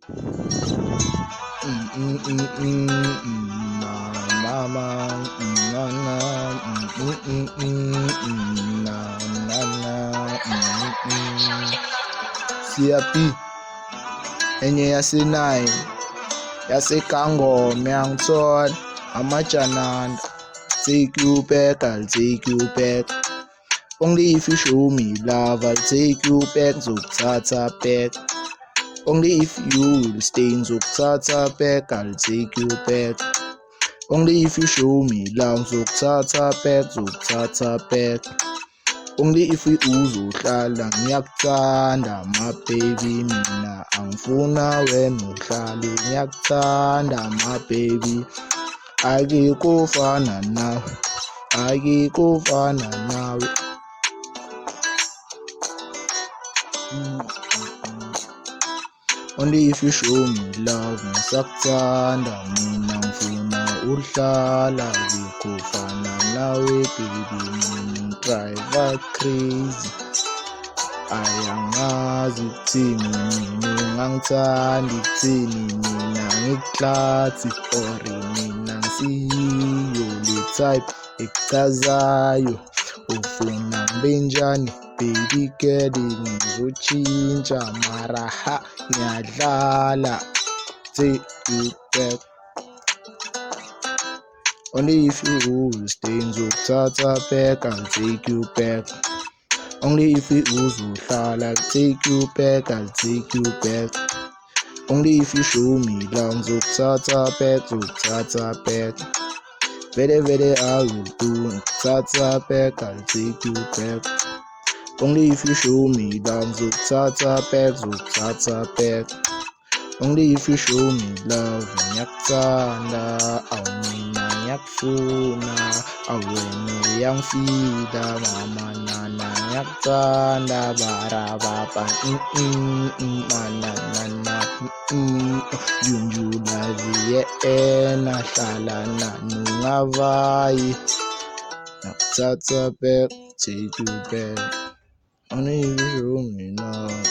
Mm, mm, mm, mm, mm, na, mama, na, na, mm, mm, mm, mm, na, na, CRP enye yase-9 yaseKangoma yangithola amajananda. Take you back, I'll take you back. Only if you show me love, I'll take you back. Ngizokuthatha back. Only if you will stay. Ngizokuthatha back, I'll take you back. Only if you show me love, ngizokuthatha back, ngizokuthatha back. Only if uzohlala, ngiyakuthanda my baby, mina angifuna wena uhlale, ngiyakuthanda my baby. Akekho ofana nawe, akekho ofana nawe. Only if you show me love, ngisakuthanda mina ngifuna uhlala, akekho ofana nawe baby, mina drive crazy. Ayangazi ukuthini mina ungangithandi, kuthini mina ngikuhlathi, or mina ngisiyo le type ekuchazayo. Ufuna ngibenjani baby girl, ngizotshintsha mara ha ngiyadlala. Take you back. Only if you will stay, ngizokuthatha back, I'll take you back. Only if uzohlala, I'll take you back, I'll take you back. Only if you show me love, ngizokuthatha back, ngizokuthatha back. Vele vele I will do, ngizokuthatha back, I'll take you back. Only if you show me love, ngizokuthatha back, ngizokuthatha back. Only if you show me love, ngiyakuthanda, awumina ngiyakufuna, awena uyangifida mama nana, ngiyakuthanda barababa, manana, junjula viyena, hlala nani ungavayi, ngiyakuthatha back, take you back. Only if you show me love,